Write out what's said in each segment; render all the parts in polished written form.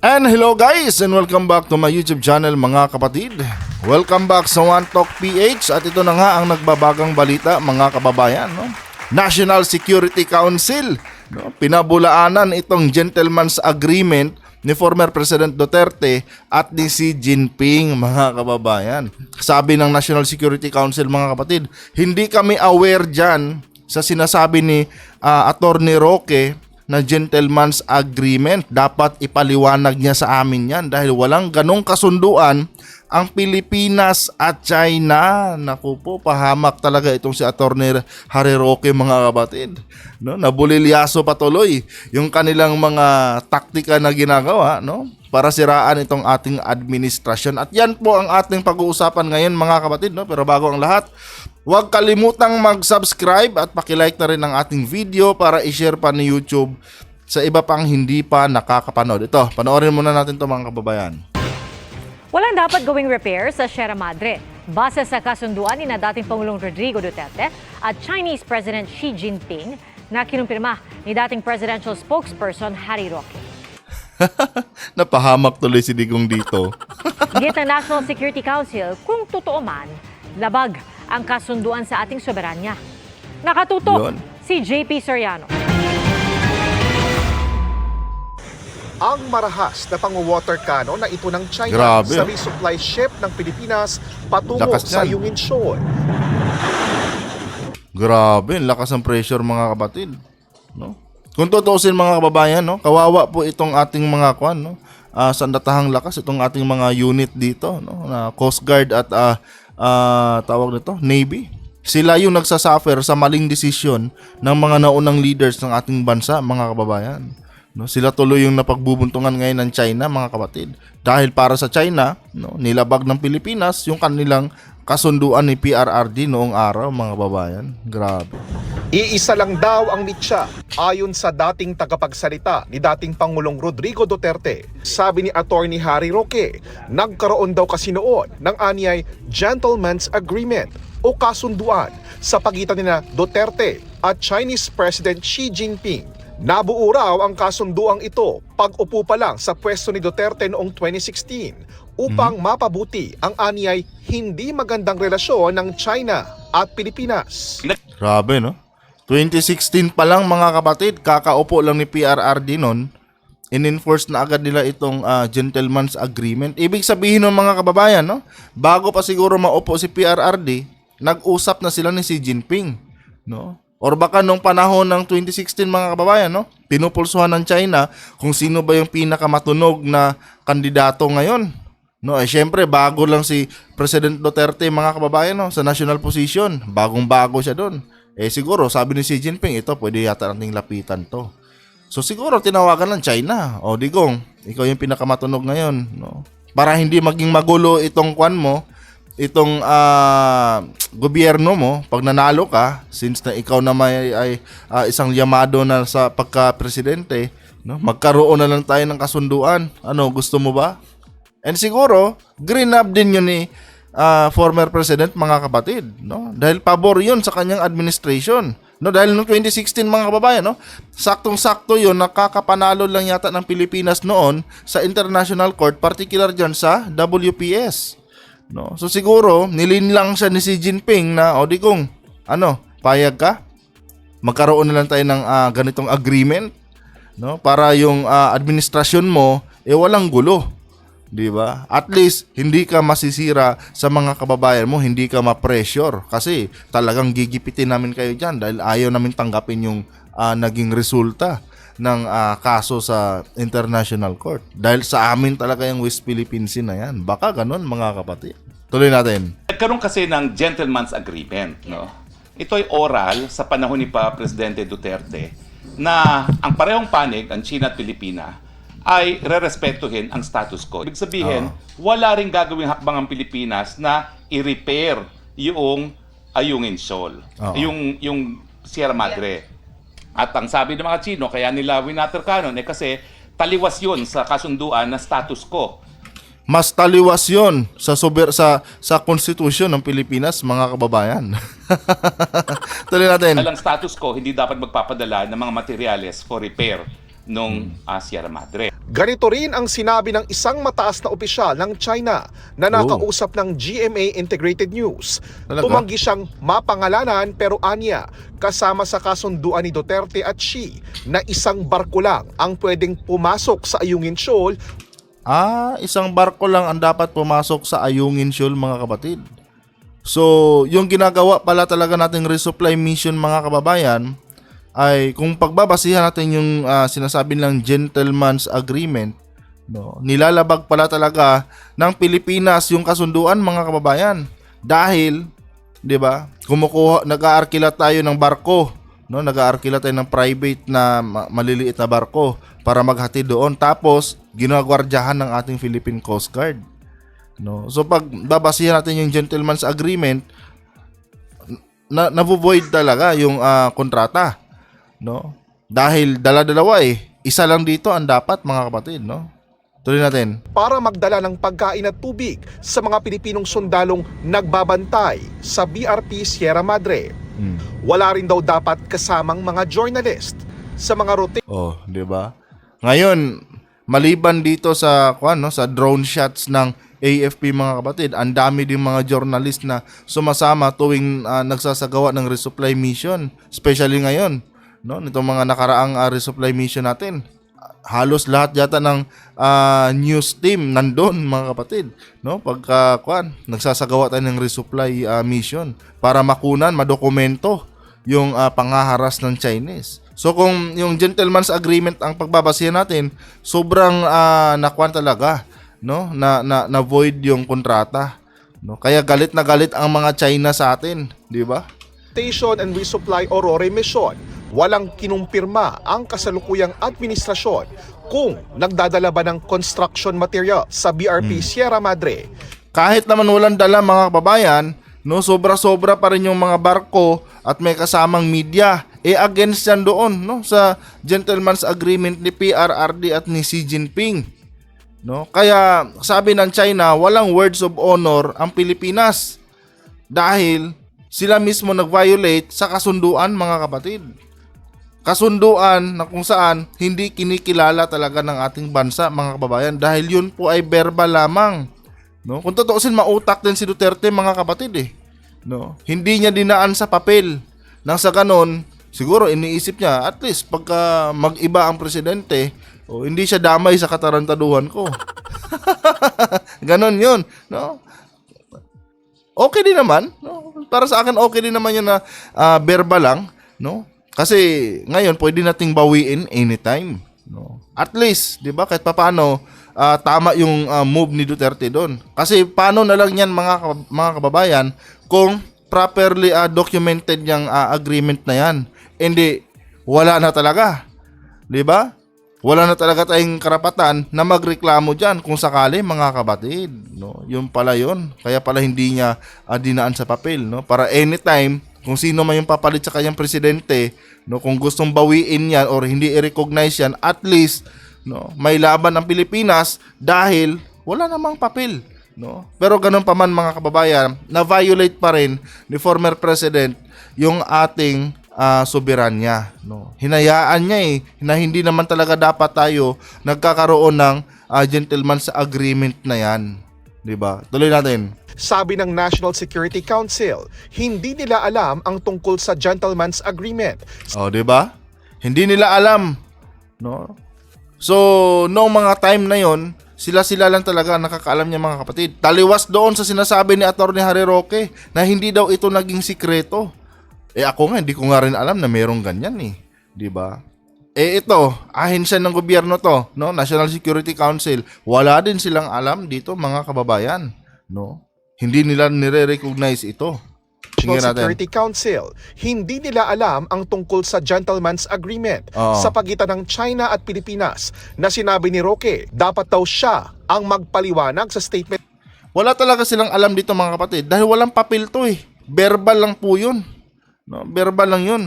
And hello guys and welcome back to my YouTube channel mga kapatid. Welcome back sa One Talk PH at ito na nga ang nagbabagang balita mga kababayan. National Security Council, pinabulaanan itong gentleman's agreement ni former President Duterte at ni Xi Jinping mga kababayan. Sabi ng National Security Council mga kapatid, hindi kami aware dyan sa sinasabi ni Attorney Roque na gentleman's agreement. Dapat ipaliwanag niya sa amin yan dahil walang ganong kasunduan ang Pilipinas at China. Naku po, pahamak talaga itong si Attorney Harry Roque mga kapatid. Nabulilyaso patuloy yung kanilang mga taktika na ginagawa para siraan itong ating administrasyon. At yan po ang ating pag-uusapan ngayon mga kapatid. Pero bago ang lahat, huwag kalimutang mag-subscribe at pakilike na rin ang ating video para i-share pa ni YouTube sa iba pang hindi pa nakakapanood. Ito, panoorin muna natin ito mga kababayan. Walang dapat gawing repair sa Sierra Madre. Base sa kasunduan ni na dating Pangulong Rodrigo Duterte at Chinese President Xi Jinping na kinumpirma ni dating presidential spokesperson Harry Roque. Napahamak tuloy si Digong dito. Git ng National Security Council, kung totoo man, labag ang kasunduan sa ating soberanya. Nakatutok Yun. si JP Soriano. Ang marahas na pang-water cannon na ito ng China Grabe, sa resupply ship ng Pilipinas patungo Lakas sa yan. Yungin Shoal. Grabe, lakas ng pressure mga kapatid. Kung tutuusin mga kababayan, kawawa po itong ating mga sandatahang lakas, itong ating mga unit dito, na Coast Guard at tawag nito, Navy. Sila yung nagsasuffer sa maling desisyon ng mga naunang leaders ng ating bansa, mga kababayan. Sila tuloy yung napagbubuntungan ngayon ng China, mga kapatid. Dahil para sa China, nilabag ng Pilipinas yung kanilang kasunduan ni PRRD noong araw, mga kababayan. Grabe. Iisa lang daw ang mitya ayon sa dating tagapagsalita ni dating Pangulong Rodrigo Duterte. Sabi ni Attorney Harry Roque, nagkaroon daw kasi noon ng anyay gentleman's agreement o kasunduan sa pagitan ni Duterte at Chinese President Xi Jinping. Nabuo raw ang kasunduang ito pag-upo pa lang sa pwesto ni Duterte noong 2016 upang mapabuti ang anyay hindi magandang relasyon ng China at Pilipinas. Grabe, 2016 pa lang mga kapatid, kakaupo lang ni PRRD nun, in-enforce na agad nila itong gentleman's agreement. Ibig sabihin ng mga kababayan, bago pa siguro maupo si PRRD, nag-usap na sila ni Xi Jinping. Or baka nung panahon ng 2016 mga kababayan, pinupulsuhan ng China kung sino ba yung pinakamatunog na kandidato ngayon. Syempre, bago lang si President Duterte mga kababayan sa national position. Bagong-bago siya doon. Siguro, sabi ni Xi Jinping, ito pwede yata nating lapitan to. So siguro tinawagan ng China. O Digong, ikaw yung pinakamatunog ngayon. Para hindi maging magulo itong itong gobyerno mo, pag nanalo ka, since na ikaw na may isang yamado na sa pagka-presidente, magkaroon na lang tayo ng kasunduan. Gusto mo ba? And siguro, green up din yun ni former president mga kapatid, dahil pabor yun sa kanyang administration. Dahil noong 2016 mga kababayan, saktong-sakto yun, nakakapanalo lang yata ng Pilipinas noon sa International Court, particular dyan sa WPS. So siguro, nilinlang siya ni Xi Jinping na, Digong, payag ka? Magkaroon na lang tayo ng ganitong agreement, para yung administrasyon mo, walang gulo. Diba? At least, hindi ka masisira sa mga kababayan mo, hindi ka ma-pressure. Kasi talagang gigipitin namin kayo dyan dahil ayaw namin tanggapin yung naging resulta ng kaso sa International Court. Dahil sa amin talaga yung West Philippine Sea na yan. Baka ganun mga kapatid. Tuloy natin. Nagkaroon kasi ng gentleman's agreement. Ito ay oral sa panahon ni Presidente Duterte na ang parehong panig, ang China at Pilipinas, ay rerespetuhin ang status quo. Ibig sabihin, wala ring gagawing hakbang ang Pilipinas na i-repair yung Ayungin Shoal, yung Sierra Madre. At ang sabi ng mga Chino, kaya nila winater cannon kasi taliwas yun sa kasunduan na status quo. Mas taliwas yun sa konstitusyon ng Pilipinas, mga kababayan. Tuloy natin. Alang status quo, hindi dapat magpapadala ng mga materyales for repair nung Sierra Madre. Ganito rin ang sinabi ng isang mataas na opisyal ng China na nakausap ng GMA Integrated News. Talaga? Tumanggi siyang mapangalanan pero anya, kasama sa kasunduan ni Duterte at Xi na isang barko lang ang pwedeng pumasok sa Ayungin Shoal. Isang barko lang ang dapat pumasok sa Ayungin Shoal, mga kapatid. So, yung ginagawa pala talaga nating resupply mission, mga kababayan, ay kung pagbabasihan natin yung sinasabi ng gentleman's agreement, no, nilalabag pala talaga ng Pilipinas yung kasunduan, mga kababayan. Dahil, 'di ba? Nag-aarkila tayo ng barko, no? Nag-aarkila tayo ng private na maliliit na barko para maghatid doon, tapos ginagwardyahan ng ating Philippine Coast Guard. No? So pag babasihan natin yung gentleman's agreement, na-void talaga yung kontrata. No? Dahil dala-dalawa isa lang dito ang dapat, mga kapatid, no? Tuloy natin. Para magdala ng pagkain at tubig sa mga Pilipinong sundalong nagbabantay sa BRP Sierra Madre. Wala rin daw dapat kasamang mga journalist sa mga route. Oh, 'di ba? Ngayon, maliban dito sa sa drone shots ng AFP, mga kapatid, ang dami din mga journalist na sumasama tuwing nagsasagawa ng resupply mission, especially ngayon, no? Nitong mga nakaraang resupply mission natin. Halos lahat yata ng news team nandun, mga kapatid, no? Pagka nagsasagawa tayo ng resupply mission para makunan, madokumento yung panghaharas ng Chinese. So kung yung gentleman's agreement ang pagbabasihan natin, sobrang talaga, no? Na void yung kontrata, no? Kaya galit na galit ang mga China sa atin, di ba? Station and Resupply Aurora Mission, walang kinumpirma ang kasalukuyang administrasyon kung nagdadala ba ng construction material sa BRP Sierra Madre. Kahit naman walang dala, mga kababayan, no, sobra-sobra pa rin yung mga barko at may kasamang media. Against yan doon, no, sa gentleman's agreement ni PRRD at ni Xi Jinping. No? Kaya sabi ng China, walang words of honor ang Pilipinas dahil sila mismo nag-violate sa kasunduan, mga kapatid. Kasunduan na kung saan hindi kinikilala talaga ng ating bansa, mga kababayan, dahil yun po ay verbal lamang. No? Kung tutuusin, mautak din si Duterte, mga kapatid no? Hindi niya dinaan sa papel. Nang sa ganon, siguro iniisip niya, at least pagka mag-iba ang presidente, hindi siya damay sa katarantaduhan ko. Ganon yun, no? Okay din naman, no? Para sa akin okay din naman yun na verbal lang, no? Kasi ngayon pwede nating bawiin anytime, no? At least, 'di ba, kahit papaano tama yung move ni Duterte doon. Kasi paano na lang yan, mga kababayan, kung properly documented yung agreement na yan. Hindi wala na talaga. 'Di ba? Wala na talaga tayong karapatan na magreklamo diyan kung sakali, mga kapatid, no? Yung pala yun. Kaya pala hindi niya dinaan sa papel, no? Para anytime kung sino man yung papalit sa kanyang presidente, no, kung gustong bawiin yan or hindi i-recognize yan, at least, no, may laban ang Pilipinas dahil wala namang papel, no? Pero ganun pa man, mga kababayan, na-violate pa rin ni former president yung ating soberanya, no? Hinayaan niya na hindi naman talaga dapat tayo nagkakaroon ng gentleman's agreement na yan, 'di ba? Tuloy natin. Sabi ng National Security Council, hindi nila alam ang tungkol sa gentleman's agreement. 'Di ba? Hindi nila alam, no? So, noong mga time na 'yon, sila lang talaga ang nakakaalam niya, mga kapatid. Taliwas doon sa sinasabi ni Atty. Harry Roque na hindi daw ito naging sikreto. Ako nga, hindi ko nga rin alam na mayroong ganyan, 'di ba? Ito, ahensya ng gobyerno to, no? National Security Council. Wala din silang alam dito, mga kababayan, no? Hindi nila nire-recognize ito. National Security Council, hindi nila alam ang tungkol sa gentleman's agreement sa pagitan ng China at Pilipinas na sinabi ni Roque, dapat daw siya ang magpaliwanag sa statement. Wala talaga silang alam dito, mga kapatid, dahil walang papel to. Verbal lang po yun. No, verbal lang yun.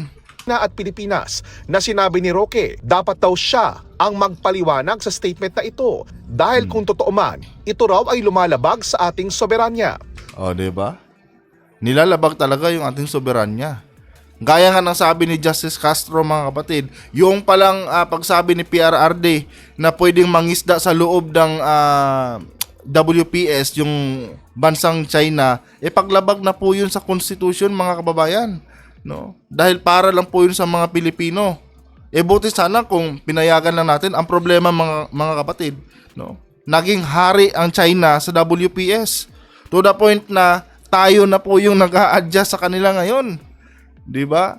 At Pilipinas na sinabi ni Roque, dapat daw siya ang magpaliwanag sa statement na ito dahil kung totoo man, ito raw ay lumalabag sa ating soberanya. 'Di ba? Nilalabag talaga yung ating soberanya. Gaya nga ng sabi ni Justice Castro, mga kapatid, yung palang pagsabi ni PRRD na pwedeng mangisda sa loob ng WPS, yung bansang China, paglabag na po yun sa Constitution, mga kababayan. No? Dahil para lang po yun sa mga Pilipino. Buti sana kung pinayagan lang natin. Ang problema, mga kapatid, no? Naging hari ang China sa WPS. To the point na tayo na po yung nag-a-adjust sa kanila ngayon. 'Di ba?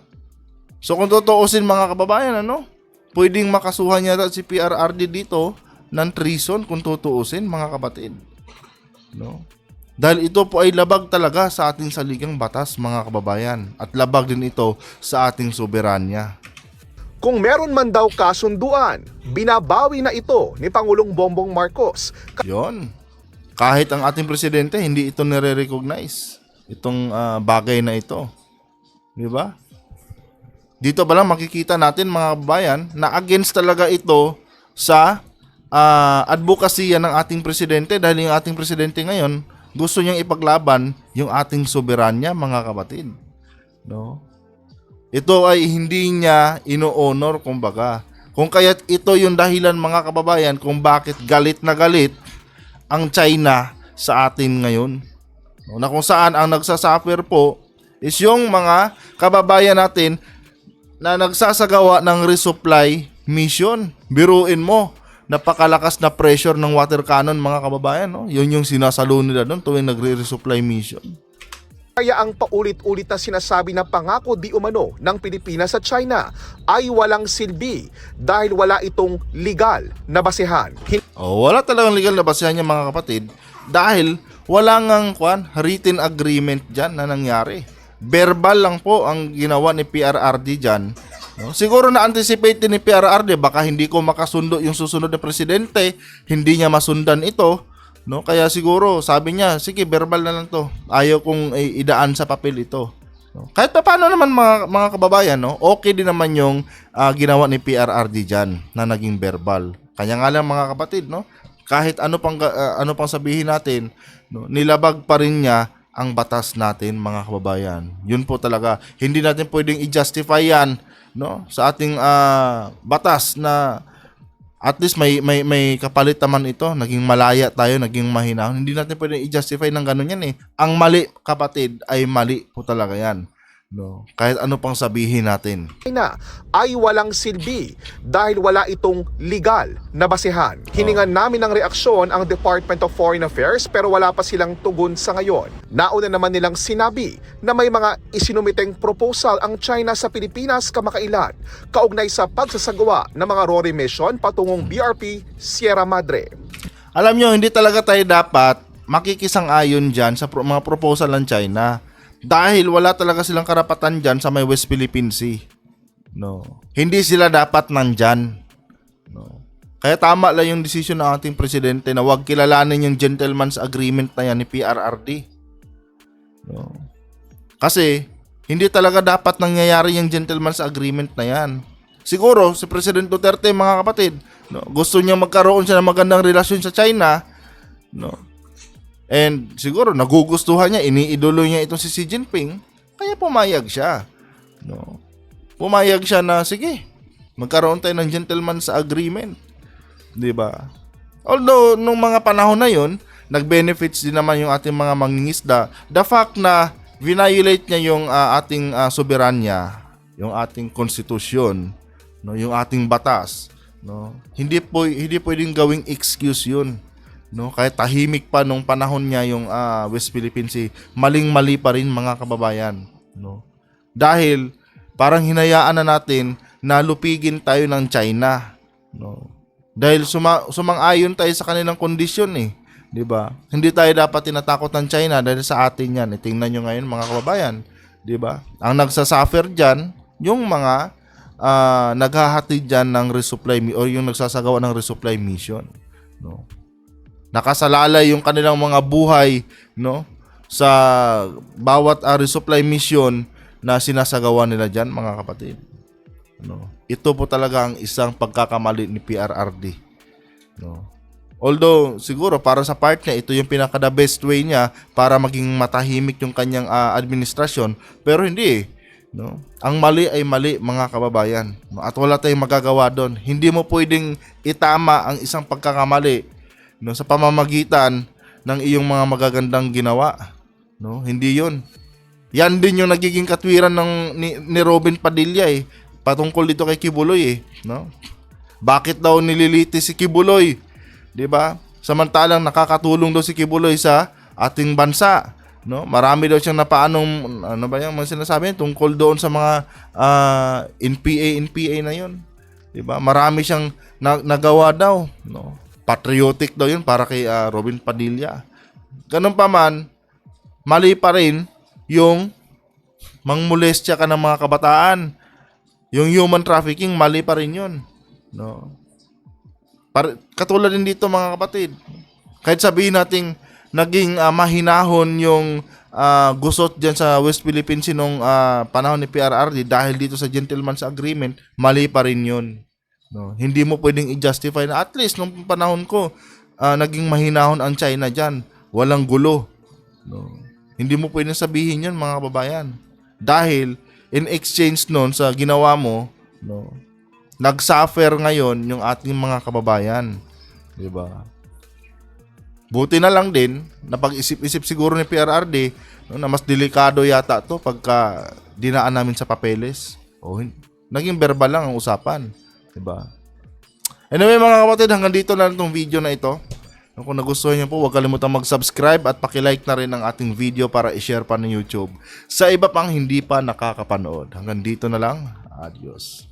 So kung tutuusin, mga kababayan, pwedeng makasuhan yata si PRRD dito ng treason kung tutuusin, mga kapatid. No? Dahil ito po ay labag talaga sa ating saligang batas, mga kababayan, at labag din ito sa ating soberanya. Kung meron man daw kasunduan, binabawi na ito ni Pangulong Bongbong Marcos. Yon. Kahit ang ating presidente hindi ito nire-recognize, itong bagay na ito. Di ba? Dito ba lang makikita natin, mga kababayan, na against talaga ito sa advokasya ng ating presidente, dahil yung ating presidente ngayon gusto niyang ipaglaban yung ating soberanya, mga kapatid. No? Ito ay hindi niya ino-honor, kumbaga. Kung kaya't ito yung dahilan, mga kababayan, kung bakit galit na galit ang China sa atin ngayon. No? Na kung saan ang nagsasuffer po is yung mga kababayan natin na nagsasagawa ng resupply mission. Biruin mo, napakalakas na pressure ng water cannon, mga kababayan. No? Yun yung sinasalo nila doon tuwing nagre-resupply mission. Kaya ang paulit-ulit na sinasabi na pangako di umano ng Pilipinas sa China ay walang silbi dahil wala itong legal na basehan. Wala talagang legal na basehan niya, mga kapatid, dahil wala ngang written agreement dyan na nangyari. Verbal lang po ang ginawa ni PRRD dyan. No? Siguro na-anticipate din ni PRRD, baka hindi ko makasundo yung susunod na presidente, hindi niya masundan ito. No? Kaya siguro sabi niya, sige, verbal na lang to. Ayaw kong idaan sa papel ito. No? Kahit pa paano naman, mga kababayan, no? Okay din naman yung ginawa ni PRRD dyan na naging verbal. Kanya nga lang, mga kapatid, no? Kahit ano pang sabihin natin, no? Nilabag pa rin niya ang batas natin, mga kababayan. Yun po talaga. Hindi natin pwedeng i-justify yan, no, sa ating batas na at least may kapalit naman ito. Naging malaya tayo, naging mahinahon. Hindi natin pwedeng i-justify ng ganun yan. Ang mali, kapatid, ay mali po talaga yan. No, kahit ano pang sabihin natin. China ay walang silbi dahil wala itong legal na basehan. Hiningan namin ng reaksyon ang Department of Foreign Affairs pero wala pa silang tugon sa ngayon. Nauna naman nilang sinabi na may mga isinumiteng proposal ang China sa Pilipinas kamakailan kaugnay sa pagsasagawa ng mga RORI mission patungong BRP Sierra Madre. Alam nyo, hindi talaga tayo dapat makikisang-ayon dyan sa mga proposal ng China. Dahil wala talaga silang karapatan dyan sa may West Philippine Sea. No. Hindi sila dapat nandyan. No. Kaya tama lang yung desisyon ng ating presidente na huwag kilalanin yung gentleman's agreement na yan ni PRRD. No. Kasi hindi talaga dapat nangyayari yung gentleman's agreement na yan. Siguro si President Duterte, mga kapatid, no, gusto niya magkaroon siya ng magandang relasyon sa China. No. And siguro nagugustuhan niya, iniidolo niya itong si Xi Jinping, kaya pumayag siya. No. Pumayag siya na sige, magkaroon tayo ng gentleman's agreement. 'Di ba? Although nung mga panahon na 'yon, nag-benefits din naman yung ating mga mangingisda. The fact na violate niya yung ating soberanya, yung ating konstitusyon, no, yung ating batas, no. Hindi pwedeng gawing excuse 'yun. No, kahit tahimik pa nung panahon niya yung West Philippine Sea, maling-mali pa rin, mga kababayan, no. Dahil parang hinayaan na natin na lupigin tayo ng China, no. Dahil sumang-ayon tayo sa kanilang kondisyon, 'di ba? Hindi tayo dapat tinatakot ng China dahil sa atin 'yan. Tingnan niyo ngayon, mga kababayan, 'di ba? Ang nagsasuffer diyan yung mga naghahatid diyan ng resupply o yung nagsasagawa ng resupply mission, no. Nakasalalay yung kanilang mga buhay, no, sa bawat resupply mission na sinasagawa nila diyan, mga kapatid. No. Ito po talaga ang isang pagkakamali ni PRRD. No. Although siguro para sa part niya ito yung pinaka the best way niya para maging matahimik yung kanyang administrasyon, pero hindi. no? Ang mali ay mali, mga kababayan. No? At wala tayong magagawa doon. Hindi mo pwedeng itama ang isang pagkakamali, no, sa pamamagitan ng iyong mga magagandang ginawa. No? Hindi 'yon. Yan din yung nagiging katwiran ni Robin Padilla patungkol dito kay Kibuloy no? Bakit daw nililiti si Kibuloy? 'Di ba? Samantalang nakakatulong daw si Kibuloy sa ating bansa, no? Marami daw siyang napaanong ano ba yung mga sinasabi tungkol doon sa mga NPA na 'yon. 'Di ba? Marami siyang nagawa daw, no? Patriotic daw 'yun para kay Robin Padilla. Ganun pa man, mali pa rin yung mangmolestya ka ng mga kabataan. Yung human trafficking, mali pa rin 'yun, no? Katulad din dito, mga kapatid. Kahit sabihin nating naging mahinahon yung gusot diyan sa West Philippines nung panahon ni PRRD dahil dito sa Gentleman's Agreement, mali pa rin 'yun. No, hindi mo pwedeng i-justify na at least nung panahon ko naging mahinahon ang China diyan, walang gulo. No. Hindi mo pwedeng sabihin 'yun, mga kababayan. Dahil in exchange noon sa ginawa mo, no, nagsuffer ngayon yung ating mga kababayan, 'di ba? Buti na lang din na pag-isip-isip siguro ni PRRD, no, na mas delikado yata 'to pagka dinaan namin sa papeles. Naging verbal lang ang usapan. Diba? Anyway, mga kapatid, hanggang dito na lang itong video na ito. Kung nagustuhan niyo po, huwag kalimutang mag-subscribe at pakilike na rin ang ating video para i-share pa ng YouTube sa iba pang hindi pa nakakapanood. Hanggang dito na lang. Adios.